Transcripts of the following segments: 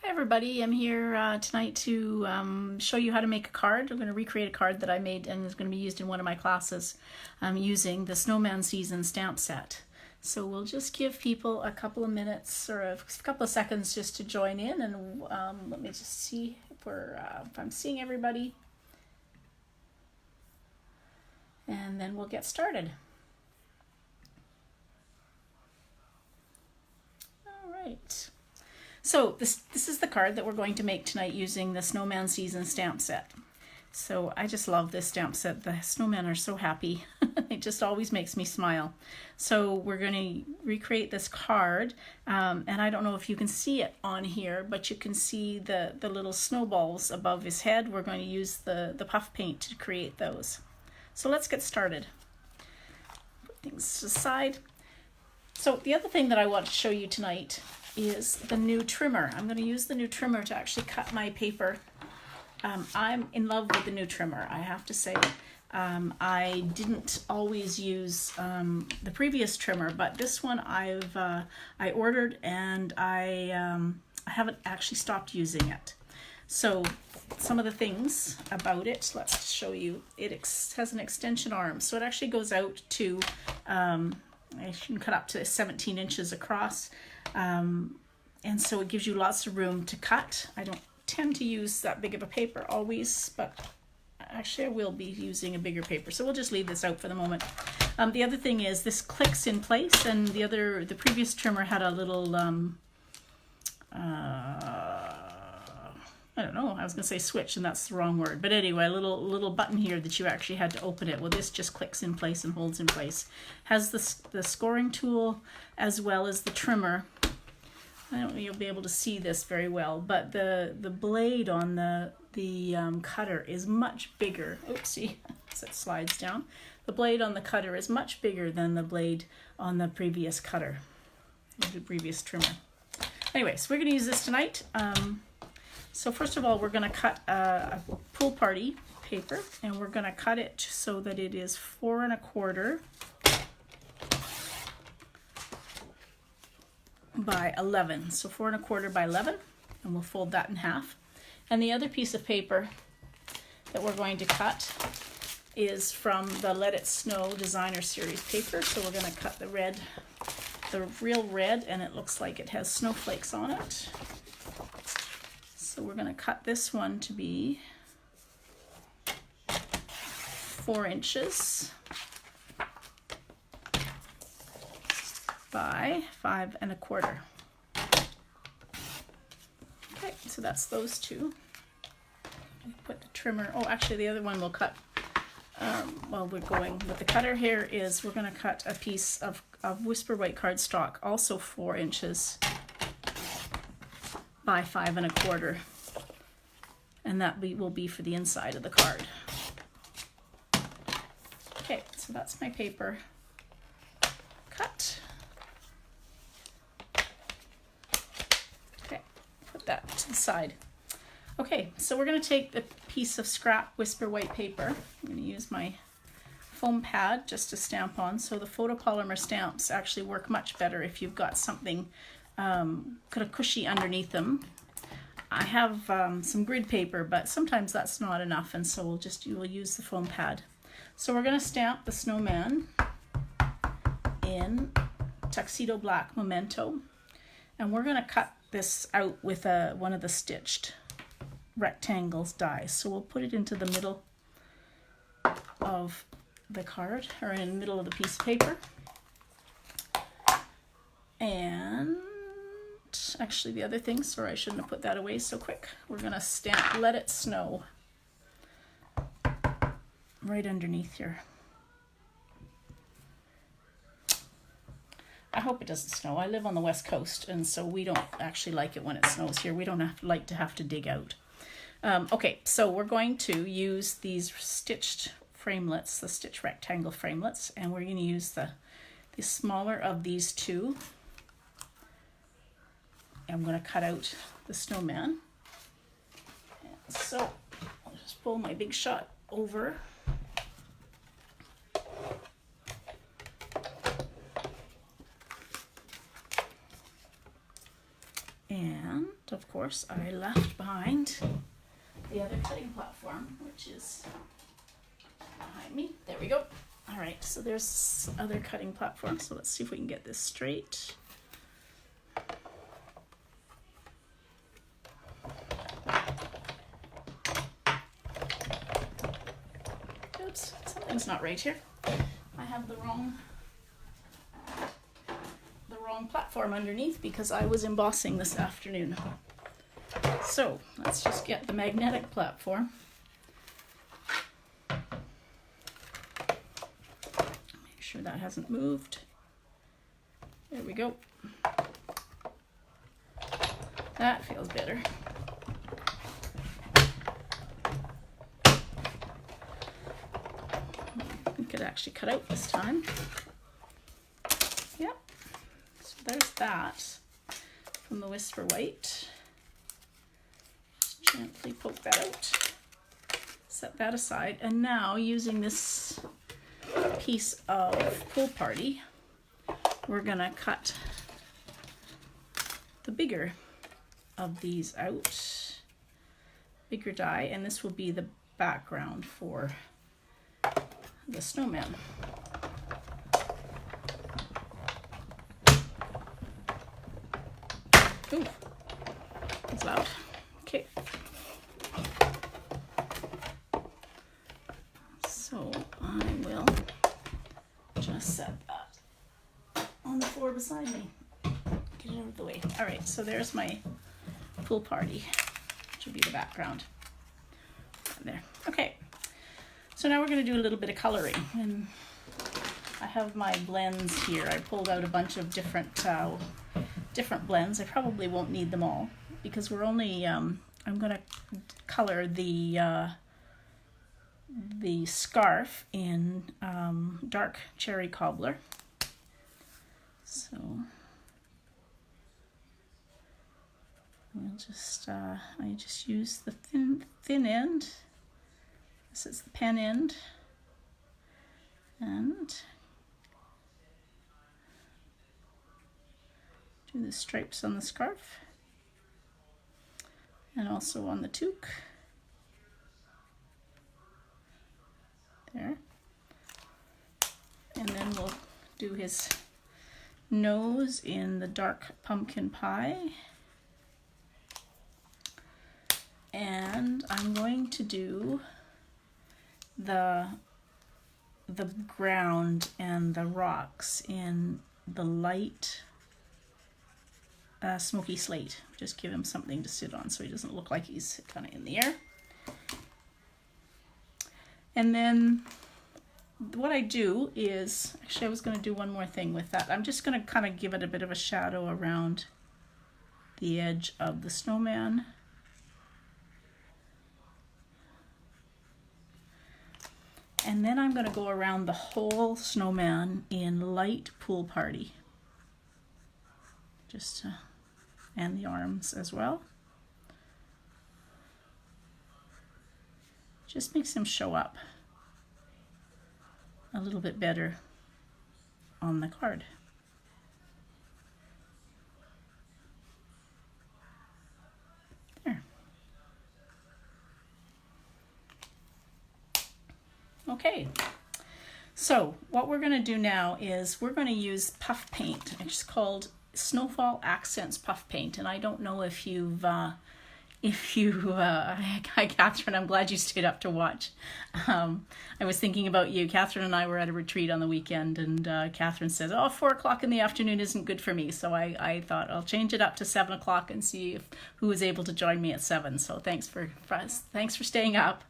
Hi everybody, I'm here tonight to show you how to make a card. I'm going to recreate a card that I made and is going to be used in one of my classes using the Snowman Season stamp set. So we'll just give people a couple of minutes or a couple of seconds just to join in, and let me just see if I'm seeing everybody. And then we'll get started. All right. So this is the card that we're going to make tonight using the Snowman Season stamp set. So I just love this stamp set. The snowmen are so happy. It just always makes me smile. So we're going to recreate this card, and I don't know if you can see it on here, but you can see the little snowballs above his head. We're going to use the puff paint to create those. So let's get started. Put things aside. So the other thing that I want to show you tonight is the new trimmer. I'm going to use the new trimmer to actually cut my paper. I'm in love with the new trimmer, I have to say. I didn't always use the previous trimmer, but this one I ordered, and I haven't actually stopped using it. So some of the things about it, let's show you. It has an extension arm, so it actually goes out to I can cut up to 17 inches across, and so it gives you lots of room to cut. I don't tend to use that big of a paper always, but actually I will be using a bigger paper, so we'll just leave this out for the moment. The other thing is this clicks in place, and the previous trimmer had a little I don't know, I was going to say switch, and that's the wrong word. But anyway, a little button here that you actually had to open it. Well, this just clicks in place and holds in place. Has the scoring tool as well as the trimmer. I don't know if you'll be able to see this very well, but the blade on the cutter is much bigger. Oopsie, as it slides down. The blade on the cutter is much bigger than the blade on the previous cutter, the previous trimmer. Anyway, so we're going to use this tonight. So first of all, we're going to cut a pool party paper, and we're going to cut it so that it is 4 1/4 by 11. So 4 1/4 by 11, and we'll fold that in half. And the other piece of paper that we're going to cut is from the Let It Snow Designer Series paper. So we're going to cut the red, the real red, and it looks like it has snowflakes on it. So we're going to cut this one to be 4 inches by 5 1/4. Okay, so that's those two. Put the trimmer, oh actually the other one we'll cut while we're going with the cutter here is we're going to cut a piece of Whisper White cardstock, also 4 inches by 5 1/4, and that will be for the inside of the card. Okay, so that's my paper cut. Okay, put that to the side. Okay, so we're going to take the piece of scrap Whisper White paper. I'm going to use my foam pad just to stamp on. So the photopolymer stamps actually work much better if you've got something kind of cushy underneath them. I have some grid paper, but sometimes that's not enough, and so we'll use the foam pad. So we're going to stamp the snowman in Tuxedo Black Memento, and we're going to cut this out with one of the stitched rectangles dies. So we'll put it into the middle of the card, or in the middle of the piece of paper, and actually the other thing, sorry I shouldn't have put that away so quick, we're going to stamp Let It Snow right underneath here. I hope it doesn't snow. I live on the West Coast, and so we don't actually like it when it snows here. We don't like to have to dig out. Okay, so we're going to use these stitched framelets, the stitch rectangle framelets, and we're going to use the smaller of these two. I'm going to cut out the snowman. And so I'll just pull my big shot over. And And of course I left behind the other cutting platform, which is behind me. There we go. All right, so there's other cutting platform. So let's see if we can get this straight. Oops, something's not right here. I have the wrong platform underneath because I was embossing this afternoon. So let's just get the magnetic platform. Make sure that hasn't moved. There we go. That feels better. We could actually cut out this time. Yep. So there's that from the Whisper White. Just gently poke that out. Set that aside. And now using this piece of Pool Party, we're gonna cut the bigger of these out. Bigger die, and this will be the background for the snowman. Ooh, it's loud. Okay. So I will just set that on the floor beside me. Get it out of the way. All right, so there's my Pool Party, which will be the background. There. Okay. So now we're going to do a little bit of coloring, and I have my blends here. I pulled out a bunch of different blends. I probably won't need them all because we're only I'm going to color the scarf in dark cherry cobbler. So we'll just I just use the thin end. This is the pen end, and do the stripes on the scarf and also on the toque. There. And then we'll do his nose in the dark pumpkin pie. And I'm going to do the ground and the rocks in the light smoky slate. Just give him something to sit on so he doesn't look like he's kind of in the air. And then what I do is, actually I was going to do one more thing with that. I'm just going to kind of give it a bit of a shadow around the edge of the snowman. And then I'm going to go around the whole snowman in light Pool Party. Just and the arms as well. Just makes him show up a little bit better on the card. There. Okay, so what we're going to do now is we're going to use puff paint. It's called Snowfall Accents Puff Paint, and I don't know if you've hi Catherine, I'm glad you stayed up to watch. I was thinking about you. Catherine and I were at a retreat on the weekend, and Catherine says, oh, 4 o'clock in the afternoon isn't good for me. So I thought I'll change it up to 7 o'clock and see who is able to join me at 7. So thanks for staying up.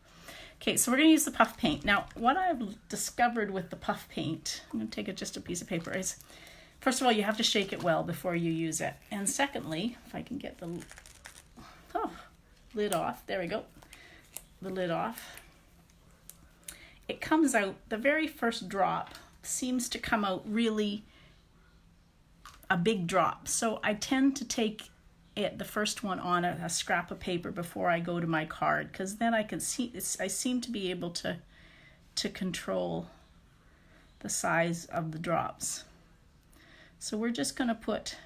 Okay, so we're going to use the puff paint. Now, what I've discovered with the puff paint, I'm going to take just a piece of paper, is first of all, you have to shake it well before you use it. And secondly, if I can get the lid off, there we go, the lid off. It comes out, the very first drop seems to come out really a big drop. So I tend to take the first one on a scrap of paper before I go to my card, because then I can see, I seem to be able to control the size of the drops. So we're just going to put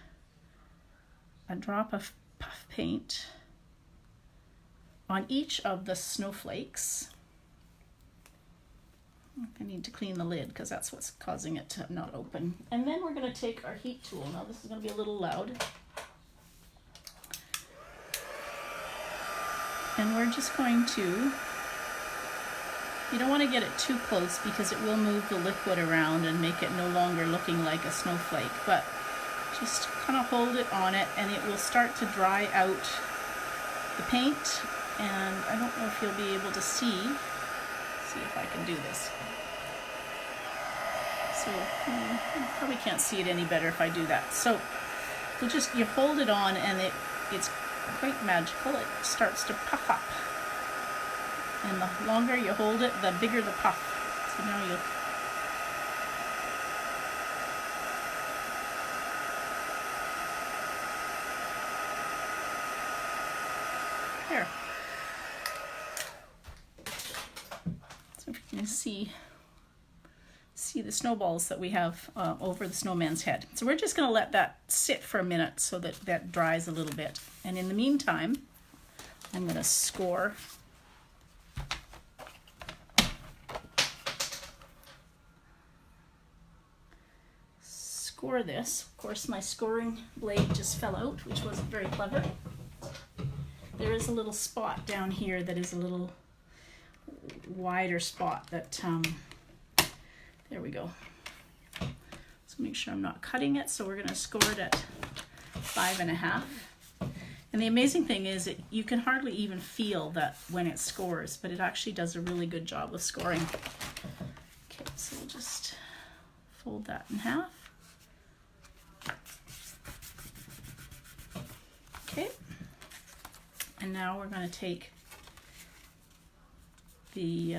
a drop of puff paint on each of the snowflakes. I need to clean the lid because that's what's causing it to not open. And then we're going to take our heat tool. Now this is going to be a little loud. And we're just going to, you don't want to get it too close because it will move the liquid around and make it no longer looking like a snowflake. But just kind of hold it on it and it will start to dry out the paint. And I don't know if you'll be able to see if I can do this. So you probably can't see it any better if I do that. So you hold it on and it's quite magical. It starts to puff up. And the longer you hold it, the bigger the puff. So now you'll there. So if you can see the snowballs that we have over the snowman's head. So we're just going to let that sit for a minute so that that dries a little bit. And in the meantime, I'm going to score this. Of course, my scoring blade just fell out, which wasn't very clever. There is a little spot down here that is a little wider spot that there we go. So make sure I'm not cutting it. So we're going to score it at 5.5. And the amazing thing is you can hardly even feel that when it scores, but it actually does a really good job of scoring. Okay, so we'll just fold that in half. Okay, and now we're going to take the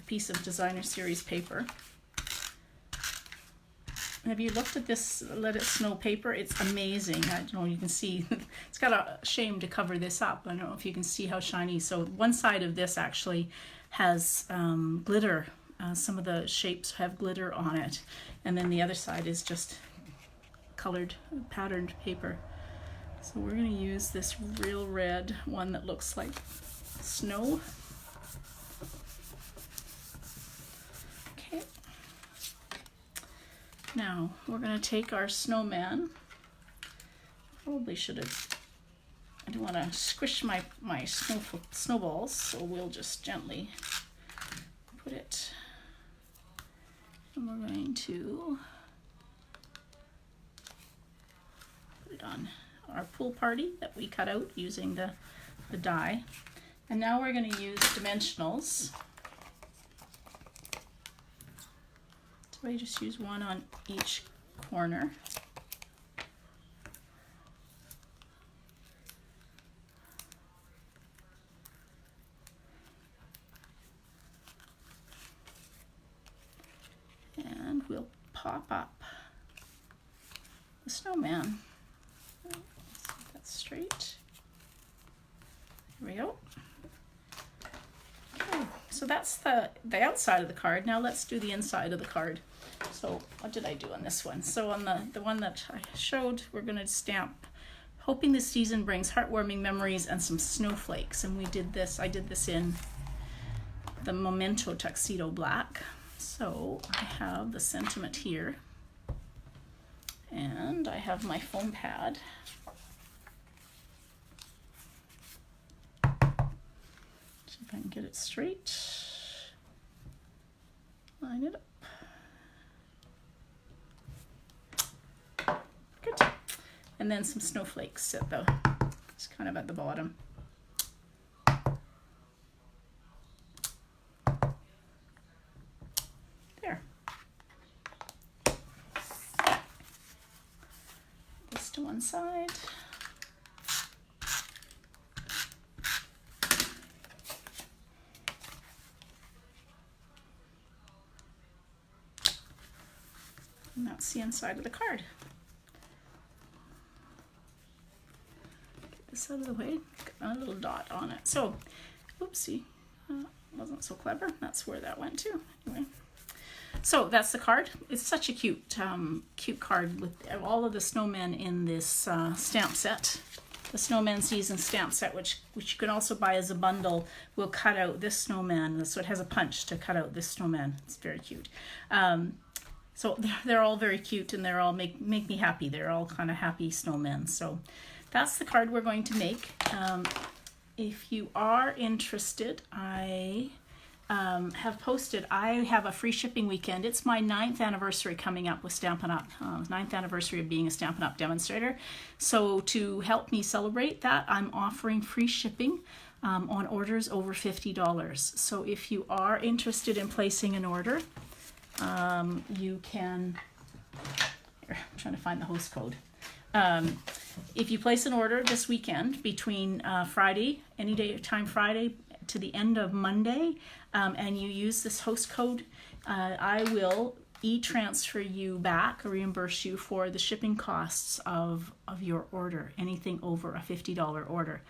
piece of designer series paper. Have you looked at this Let It Snow paper? It's amazing. I don't know, you can see it's got a shame to cover this up. I don't know if you can see how shiny. So one side of this actually has glitter. Some of the shapes have glitter on it. And then the other side is just colored, patterned paper. So we're going to use this real red one that looks like snow. Okay. Now we're going to take our snowman. Probably should have, I don't want to squish my snowballs, so we'll just gently put it, and we're going to put it on our pool party that we cut out using the die. And now we're going to use dimensionals. So I just use one on each corner. And we'll pop up the snowman. That's straight. There we go. Okay, so that's the outside of the card. Now let's do the inside of the card. So what did I do on this one? So on the one that I showed, we're going to stamp, hoping this season brings heartwarming memories and some snowflakes. And I did this in the Memento Tuxedo Black. So I have the sentiment here. And I have my foam pad. See if I can get it straight. Line it up. Good. And then some snowflakes it's kind of at the bottom. There. This to one side. And that's the inside of the card. Get this out of the way, got a little dot on it. So, oopsie, wasn't so clever. That's where that went to. Anyway, so that's the card. It's such a cute card with all of the snowmen in this stamp set. the Snowman Season stamp set, which you can also buy as a bundle, will cut out this snowman. So it has a punch to cut out this snowman. It's very cute. So they're all very cute, and they're all make me happy. They're all kind of happy snowmen. So that's the card we're going to make. If you are interested, I have posted, I have a free shipping weekend. It's my 9th anniversary coming up with Stampin' Up. 9th anniversary of being a Stampin' Up demonstrator. So to help me celebrate that, I'm offering free shipping on orders over $50. So if you are interested in placing an order, you can, here, I'm trying to find the host code. If you place an order this weekend between Friday, any day, time Friday to the end of Monday, and you use this host code, I will e-transfer you back or reimburse you for the shipping costs of your order, anything over a $50 order.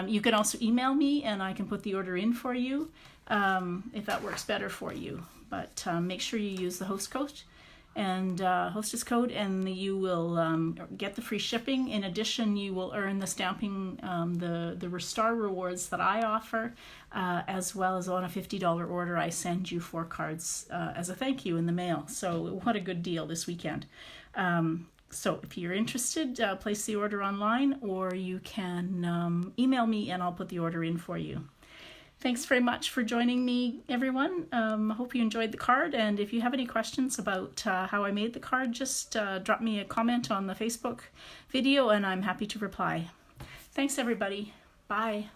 You can also email me and I can put the order in for you if that works better for you. But make sure you use the host code and hostess code, and you will get the free shipping. In addition, you will earn the stamping, the Star rewards that I offer, as well as on a $50 order, I send you 4 cards as a thank you in the mail. So what a good deal this weekend. So if you're interested, place the order online, or you can email me and I'll put the order in for you. Thanks very much for joining me, everyone. I hope you enjoyed the card, and if you have any questions about how I made the card, just drop me a comment on the Facebook video and I'm happy to reply. Thanks, everybody. Bye.